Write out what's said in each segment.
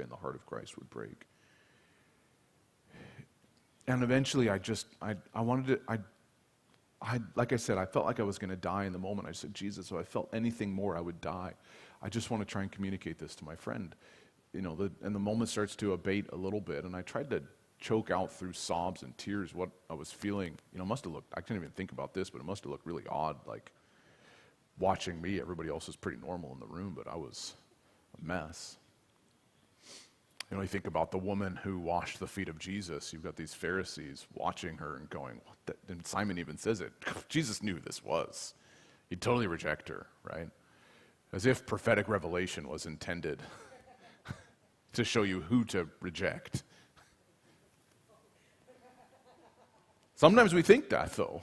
and the heart of Christ would break. And eventually I wanted to, like I said, I felt like I was going to die in the moment. I said, Jesus, if I felt anything more, I would die. I just want to try and communicate this to my friend. And the moment starts to abate a little bit, and I tried to choke out through sobs and tears what I was feeling. Must have looked, I can't even think about this, but it must have looked really odd, like watching me. Everybody else was pretty normal in the room, but I was a mess. You think about the woman who washed the feet of Jesus. You've got these Pharisees watching her and going, what the? And Simon even says it. Jesus knew who this was. He'd totally reject her, right? As if prophetic revelation was intended to show you who to reject. Sometimes we think that, though.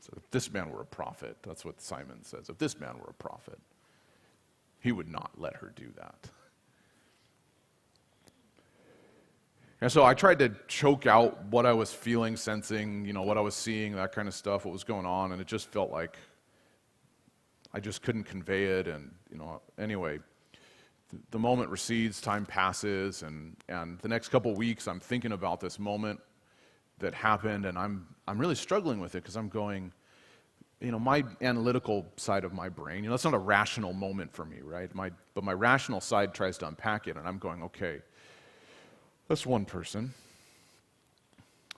So if this man were a prophet, that's what Simon says. If this man were a prophet, he would not let her do that. And so I tried to choke out what I was feeling, sensing, what I was seeing, that kind of stuff, what was going on, and it just felt like I just couldn't convey it. And, anyway, the moment recedes, time passes, and the next couple of weeks I'm thinking about this moment that happened, and I'm really struggling with it because I'm going, my analytical side of my brain, it's not a rational moment for me, right? But my rational side tries to unpack it, and I'm going, okay, that's one person.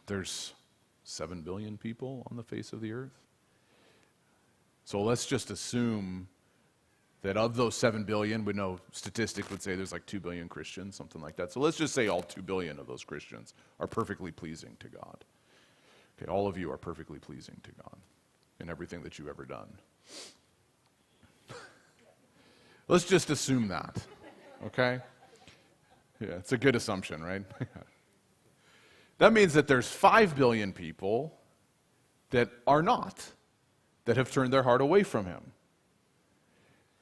There's 7 billion people on the face of the earth. So let's just assume that of those 7 billion, we know statistics would say there's like 2 billion Christians, something like that. So let's just say all 2 billion of those Christians are perfectly pleasing to God. Okay, all of you are perfectly pleasing to God in everything that you've ever done. Let's just assume that, okay? Yeah, it's a good assumption, right? That means that there's 5 billion people that are not, that have turned their heart away from him.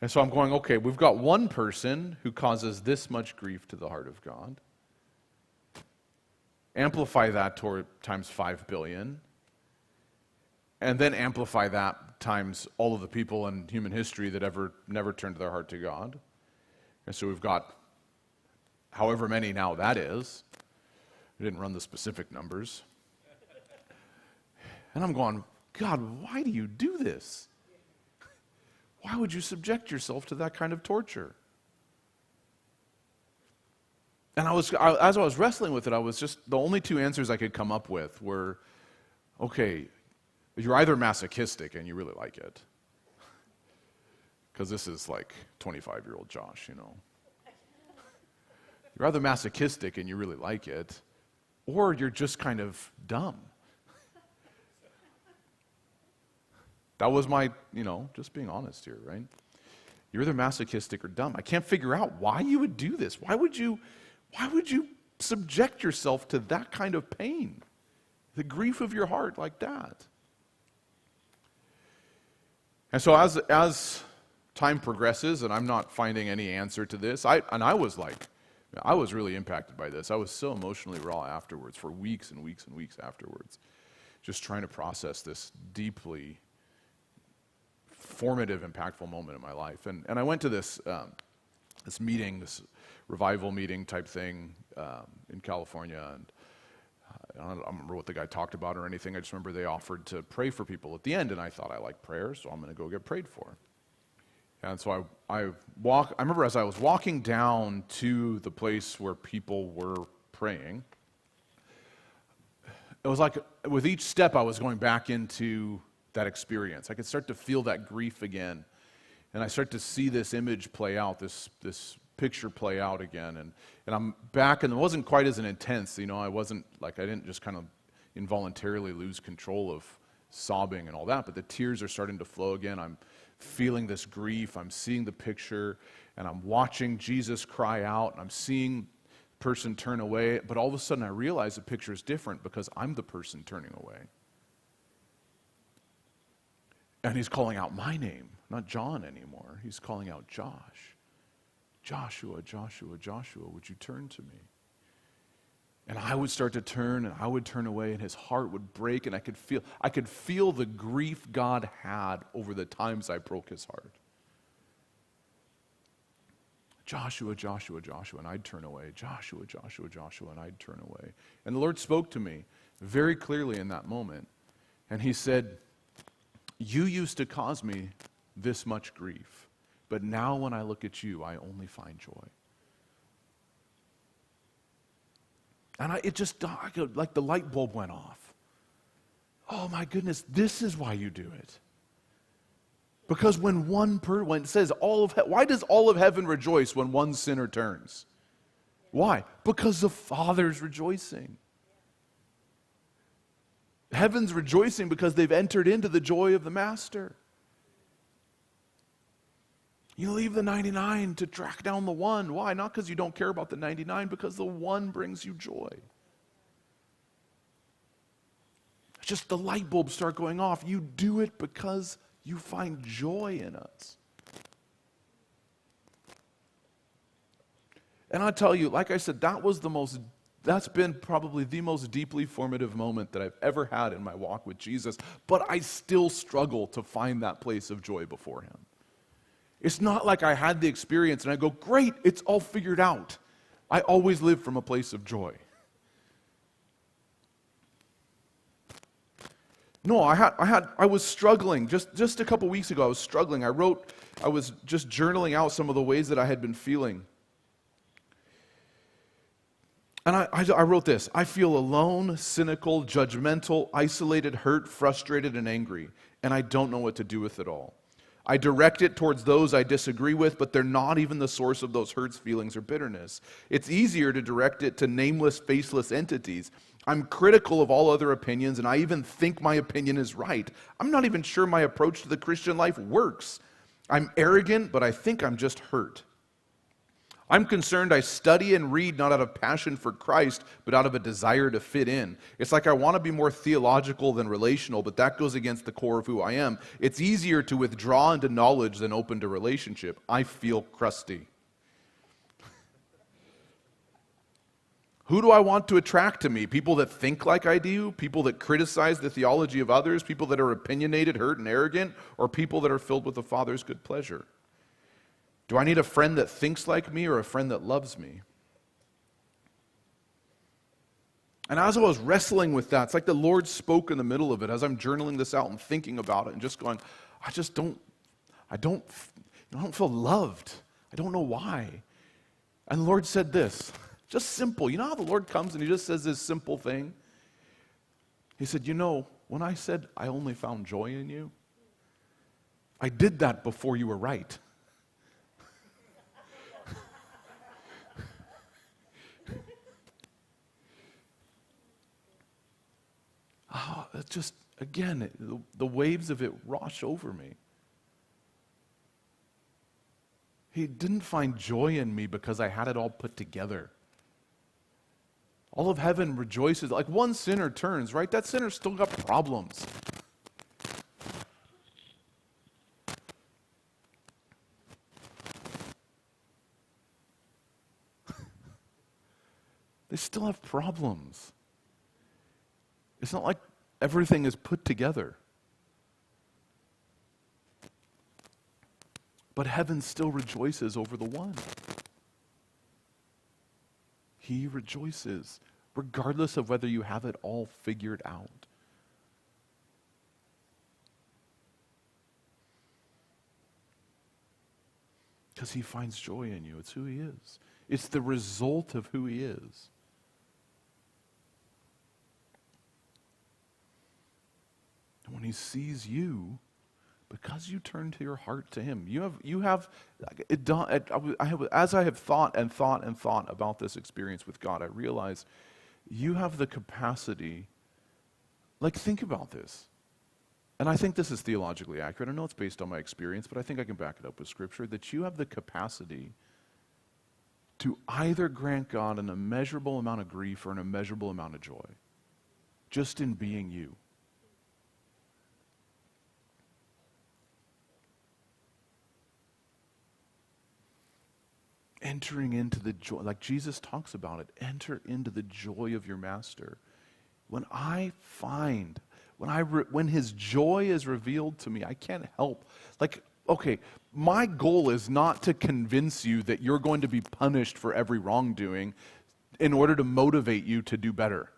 And so I'm going, okay, we've got one person who causes this much grief to the heart of God. Amplify that times 5 billion. And then amplify that times all of the people in human history that never turned their heart to God. And so we've got however many now that is. I didn't run the specific numbers. And I'm going, God, why do you do this? Why would you subject yourself to that kind of torture? And as I was wrestling with it, I was just, the only two answers I could come up with were, okay, you're either masochistic and you really like it, because this is like 25-year-old Josh, You're either masochistic and you really like it, or you're just kind of dumb. That was my, just being honest here, right? You're either masochistic or dumb. I can't figure out why you would do this. Why would you subject yourself to that kind of pain? The grief of your heart like that. And so as time progresses and I'm not finding any answer to this, I was really impacted by this. I was so emotionally raw afterwards for weeks and weeks and weeks afterwards, just trying to process this deeply formative, impactful moment in my life. And I went to this meeting, this revival meeting type thing in California, and I don't remember what the guy talked about or anything. I just remember they offered to pray for people at the end, and I thought I like prayer, so I'm going to go get prayed for. And so I remember as I was walking down to the place where people were praying, it was like with each step I was going back into that experience. I could start to feel that grief again. And I start to see this image play out, this picture play out again. And I'm back, and it wasn't quite as intense. I didn't just kind of involuntarily lose control of sobbing and all that, but the tears are starting to flow again. I'm feeling this grief. I'm seeing the picture, and I'm watching Jesus cry out, and I'm seeing the person turn away. But all of a sudden I realize the picture is different because I'm the person turning away. And he's calling out my name, not John anymore. He's calling out Josh. Joshua, Joshua, Joshua, would you turn to me? And I would start to turn, and I would turn away, and his heart would break, and I could feel the grief God had over the times I broke his heart. Joshua, Joshua, Joshua, and I'd turn away. Joshua, Joshua, Joshua, and I'd turn away. And the Lord spoke to me very clearly in that moment. And he said, you used to cause me this much grief, but now when I look at you, I only find joy. And like the light bulb went off. Oh my goodness, this is why you do it. Because when when it says why does all of heaven rejoice when one sinner turns? Why? Because the Father's rejoicing. Heaven's rejoicing because they've entered into the joy of the Master. You leave the 99 to track down the one. Why? Not because you don't care about the 99, because the one brings you joy. Just the light bulbs start going off. You do it because you find joy in us. And I tell you, like I said, that's been probably the most deeply formative moment that I've ever had in my walk with Jesus, but I still struggle to find that place of joy before Him. It's not like I had the experience and I go, great, it's all figured out. I always live from a place of joy. No, I was struggling. Just a couple weeks ago, I was struggling. I was just journaling out some of the ways that I had been feeling. And I wrote this: I feel alone, cynical, judgmental, isolated, hurt, frustrated, and angry, and I don't know what to do with it all. I direct it towards those I disagree with, but they're not even the source of those hurts, feelings, or bitterness. It's easier to direct it to nameless, faceless entities. I'm critical of all other opinions, and I even think my opinion is right. I'm not even sure my approach to the Christian life works. I'm arrogant, but I think I'm just hurt. I'm concerned I study and read not out of passion for Christ, but out of a desire to fit in. It's like I want to be more theological than relational, but that goes against the core of who I am. It's easier to withdraw into knowledge than open to relationship. I feel crusty. Who do I want to attract to me? People that think like I do? People that criticize the theology of others? People that are opinionated, hurt, and arrogant? Or people that are filled with the Father's good pleasure? Do I need a friend that thinks like me or a friend that loves me? And as I was wrestling with that, it's like the Lord spoke in the middle of it as I'm journaling this out and thinking about it and just going, I don't feel loved. I don't know why. And the Lord said this, just simple. You know how the Lord comes and He just says this simple thing? He said, when I said I only found joy in you, I did that before you were right. It's just, again, the waves of it wash over me. He didn't find joy in me because I had it all put together. All of heaven rejoices. Like one sinner turns, right? That sinner's still got problems. They still have problems. It's not like everything is put together. But heaven still rejoices over the one. He rejoices, regardless of whether you have it all figured out. Because He finds joy in you. It's who He is. It's the result of who He is. And when He sees you, because you turn to your heart to Him, as I have thought about this experience with God, I realize you have the capacity, think about this. And I think this is theologically accurate. I know it's based on my experience, but I think I can back it up with Scripture, that you have the capacity to either grant God an immeasurable amount of grief or an immeasurable amount of joy, just in being you. Entering into the joy, like Jesus talks about it, enter into the joy of your Master. When His joy is revealed to me, I can't help. my goal is not to convince you that you're going to be punished for every wrongdoing in order to motivate you to do better.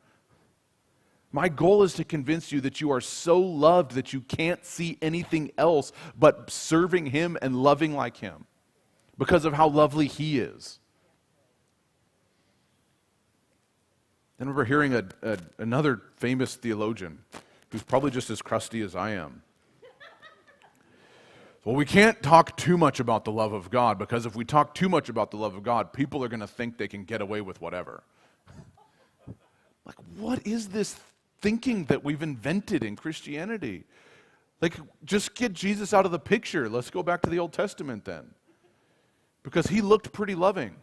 My goal is to convince you that you are so loved that you can't see anything else but serving Him and loving like Him because of how lovely He is. I remember hearing another famous theologian who's probably just as crusty as I am. Well, we can't talk too much about the love of God, because if we talk too much about the love of God, people are going to think they can get away with whatever. Like, what is this thinking that we've invented in Christianity? Like, just get Jesus out of the picture. Let's go back to the Old Testament then. Because He looked pretty loving.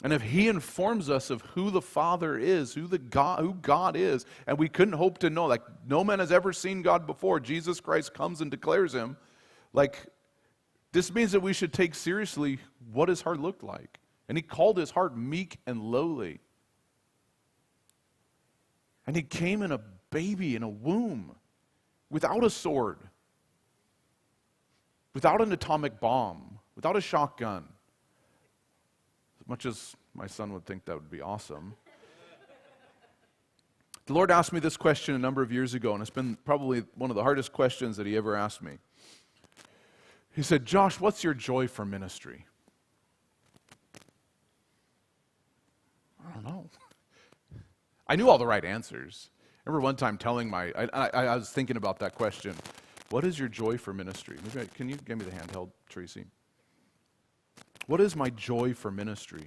And if He informs us of who the Father is, who God is, and we couldn't hope to know, like no man has ever seen God before, Jesus Christ comes and declares Him, like this means that we should take seriously what His heart looked like. And He called His heart meek and lowly. And He came in a baby in a womb, without a sword, without an atomic bomb, without a shotgun. As much as my son would think that would be awesome. The Lord asked me this question a number of years ago, and it's been probably one of the hardest questions that He ever asked me. He said, "Josh, what's your joy for ministry?" I don't know. I knew all the right answers. I remember one time telling I was thinking about that question. What is your joy for ministry? Can you give me the handheld, Tracy? What is my joy for ministry?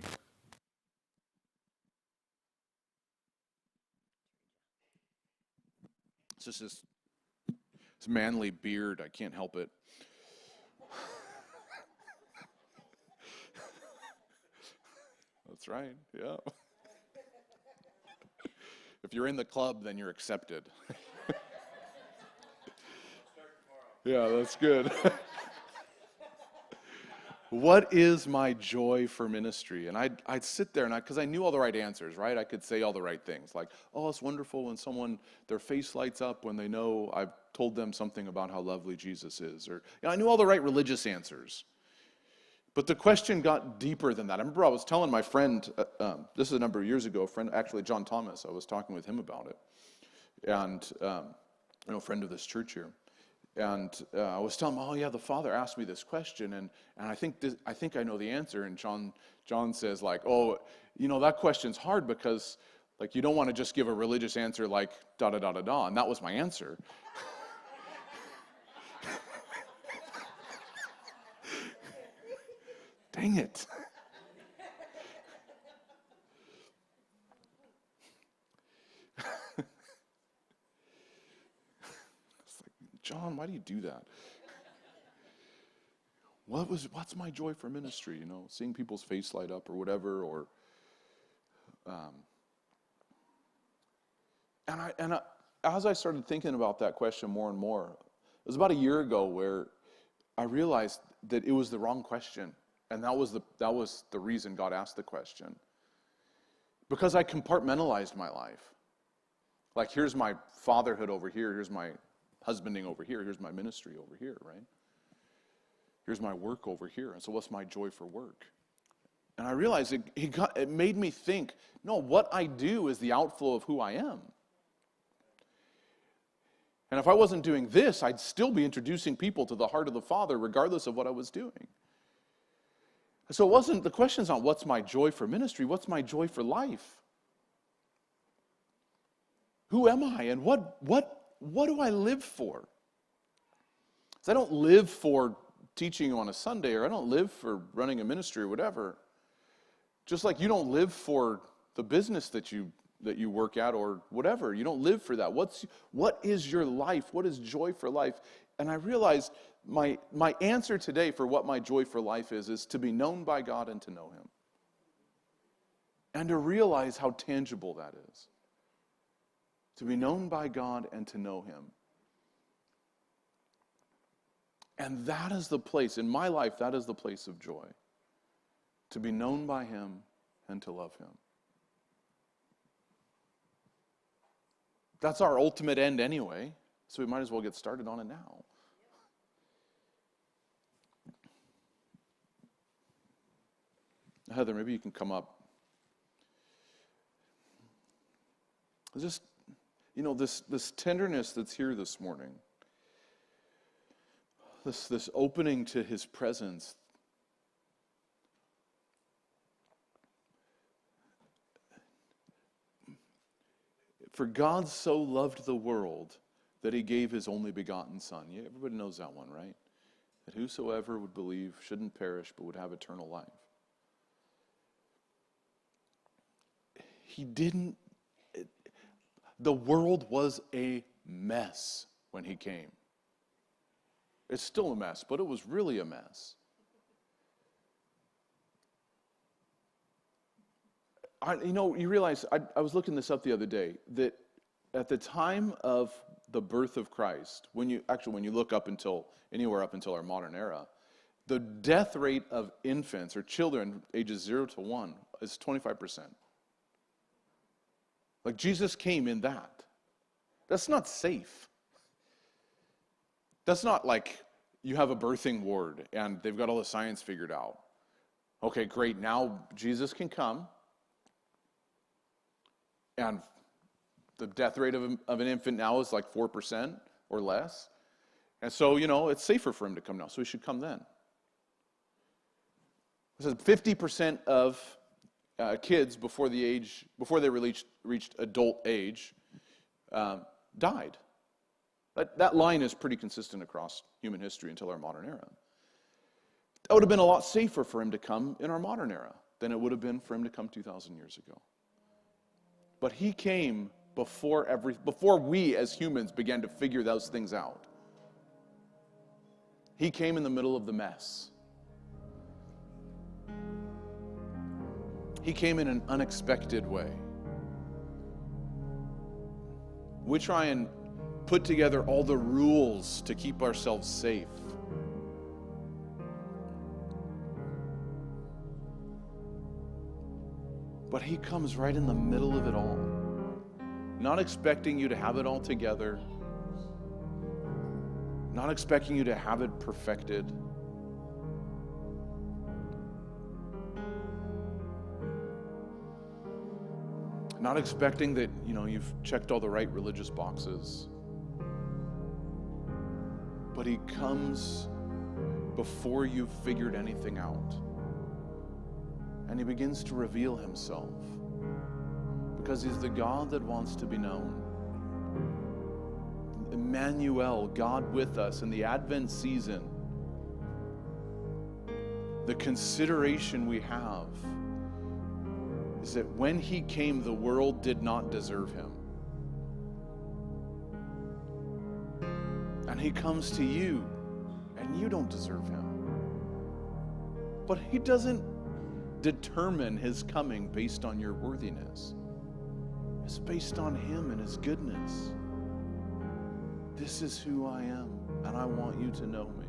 It's just this manly beard. I can't help it. That's right, yeah. If you're in the club, then you're accepted. Yeah, that's good. What is my joy for ministry? And I'd sit there, and because I knew all the right answers, right? I could say all the right things, like, oh, it's wonderful when their face lights up when they know I've told them something about how lovely Jesus is. Or I knew all the right religious answers. But the question got deeper than that. I remember I was telling my friend, this is a number of years ago, a friend, actually John Thomas, I was talking with him about it. And, a friend of this church here. And I was telling him, oh yeah, the Father asked me this question, and I think I know the answer. And John says, like, oh, that question's hard because, like, you don't want to just give a religious answer like da da da da da. And that was my answer. Dang it. John, why do you do that? What's my joy for ministry? Seeing people's face light up or whatever, or, as I started thinking about that question more and more, it was about a year ago where I realized that it was the wrong question, and that was the reason God asked the question, because I compartmentalized my life. Like, here's my fatherhood over here, here's my husbanding over here, here's my ministry over here, right? Here's my work over here. And so what's my joy for work? And I realized it made me think, no, what I do is the outflow of who I am. And if I wasn't doing this, I'd still be introducing people to the heart of the Father regardless of what I was doing. So the question's not what's my joy for ministry, what's my joy for life? Who am I, and what do I live for? So I don't live for teaching on a Sunday, or I don't live for running a ministry or whatever. Just like you don't live for the business that you work at or whatever. You don't live for that. What is your life? What is joy for life? And I realized my answer today for what my joy for life is to be known by God and to know Him. And to realize how tangible that is. To be known by God and to know Him. And that is the place, in my life, that is the place of joy. To be known by Him and to love Him. That's our ultimate end anyway, so we might as well get started on it now. Heather, maybe you can come up. Just, this tenderness that's here this morning, this opening to his presence. For God so loved the world that he gave his only begotten Son. Yeah, everybody knows that one, right? That whosoever would believe shouldn't perish but would have eternal life. He didn't. The world was a mess when he came. It's still a mess, but it was really a mess. You realize, I was looking this up the other day, that at the time of the birth of Christ, when you look up until, anywhere up until our modern era, the death rate of infants or children ages 0 to 1 is 25%. Like Jesus came in that. That's not safe. That's not like you have a birthing ward and they've got all the science figured out. Okay, great, now Jesus can come. And the death rate of an infant now is like 4% or less. And so, it's safer for him to come now, so he should come then. It says 50% of kids before they reached adult age died. That line is pretty consistent across human history until our modern era. That would have been a lot safer for him to come in our modern era than it would have been for him to come 2,000 years ago. But he came before we as humans began to figure those things out. He came in the middle of the mess. He came in an unexpected way. We try and put together all the rules to keep ourselves safe. But he comes right in the middle of it all. Not expecting you to have it all together. Not expecting you to have it perfected. Not expecting that, you've checked all the right religious boxes. But he comes before you've figured anything out. And he begins to reveal himself because he's the God that wants to be known. Emmanuel, God with us in the Advent season. The consideration we have is that when he came, the world did not deserve him. And he comes to you, and you don't deserve him. But he doesn't determine his coming based on your worthiness. It's based on him and his goodness. This is who I am, and I want you to know me.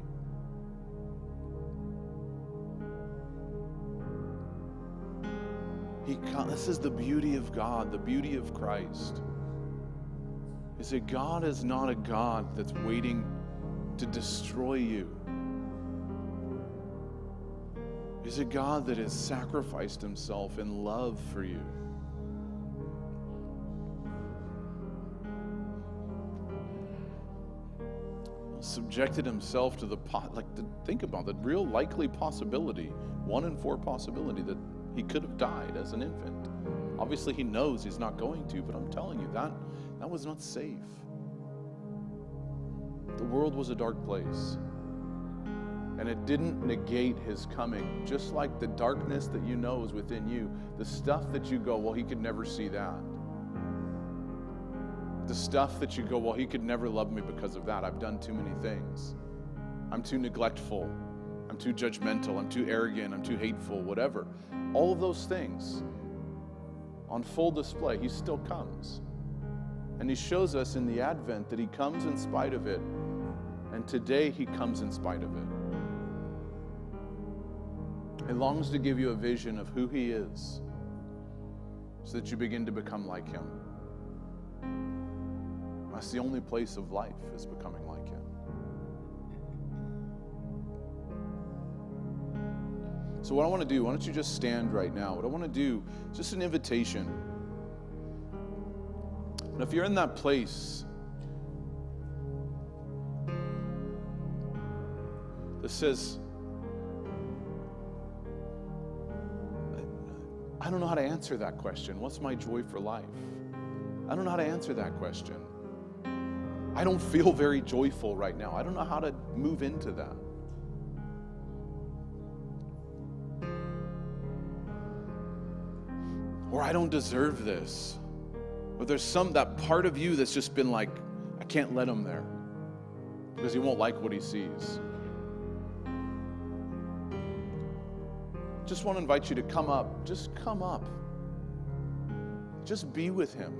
This is the beauty of God, the beauty of Christ. Is that God is not a God that's waiting to destroy you. He's a God that has sacrificed himself in love for you. Subjected himself to think about the real likely possibility, 1 in 4 possibility that he could have died as an infant. Obviously he knows he's not going to, but I'm telling you, that was not safe. The world was a dark place. And it didn't negate his coming. Just like the darkness that you know is within you, the stuff that you go, well, he could never see that. The stuff that you go, well, he could never love me because of that. I've done too many things. I'm too neglectful. I'm too judgmental. I'm too arrogant. I'm too hateful, whatever. All of those things on full display, he still comes. And he shows us in the Advent that he comes in spite of it. And today he comes in spite of it. He longs to give you a vision of who he is so that you begin to become like him. That's the only place of life, is becoming like him. So what I want to do, why don't you just stand right now? What I want to do is just an invitation. And if you're in that place that says, I don't know how to answer that question. What's my joy for life? I don't know how to answer that question. I don't feel very joyful right now. I don't know how to move into that. Or I don't deserve this. Or there's that part of you that's just been like, I can't let him there because he won't like what he sees. Just want to invite you to come up. Just come up. Just be with him.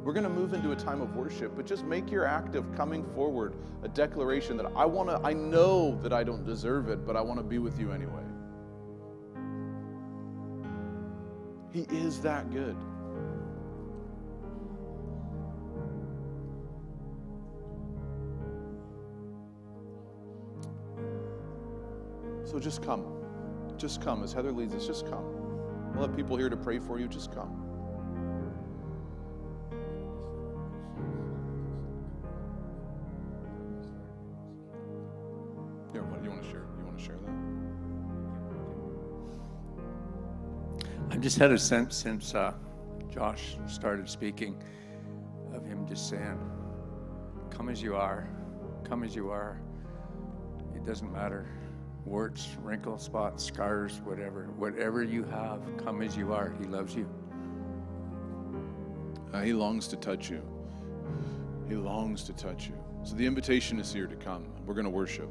We're going to move into a time of worship, but just make your act of coming forward a declaration that I know that I don't deserve it, but I want to be with you anyway. He is that good. So just come. Just come. As Heather leads us, just come. We'll have people here to pray for you. Just come. Here, what do you want to share? You want to share that? I've just had a sense since Josh started speaking of him just saying, come as you are. Come as you are. It doesn't matter. Warts, wrinkles, spots, scars, whatever you have, come as you are. He loves you. He longs to touch you. He longs to touch you. So the invitation is here to come. We're going to worship.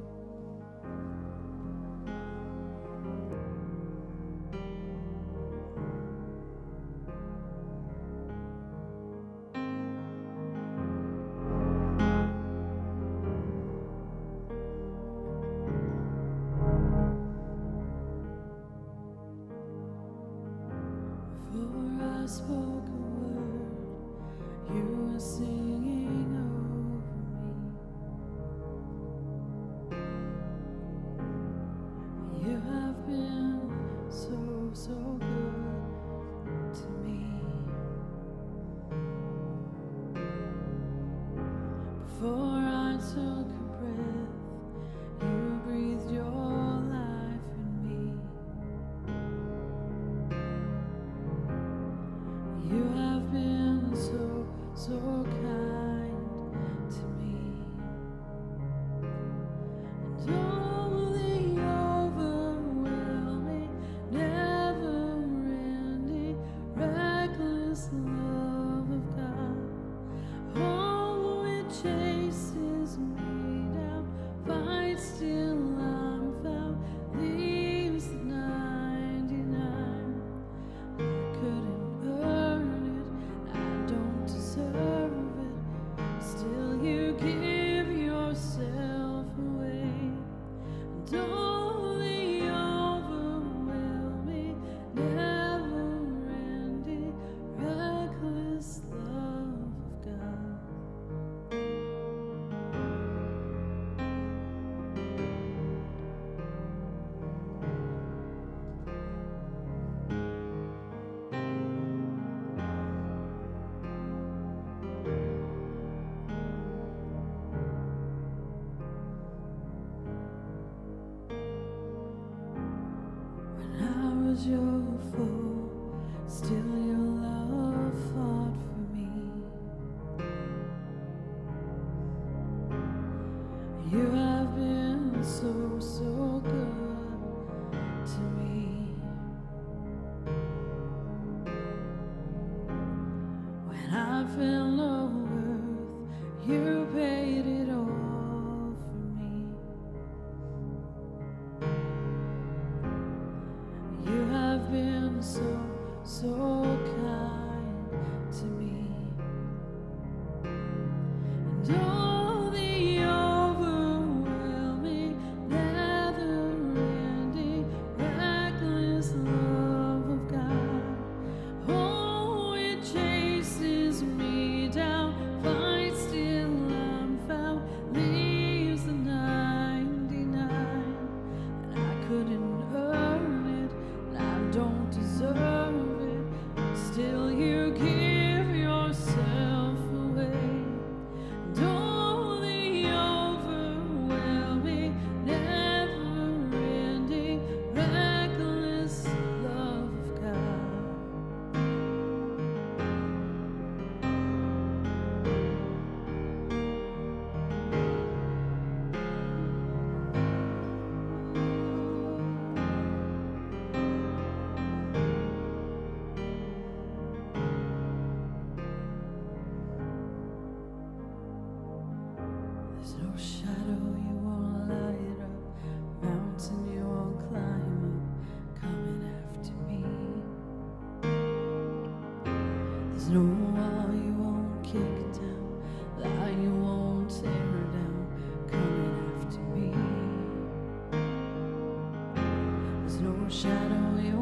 You There's no wall you won't kick down, lie you won't tear down, coming after me. There's no shadow you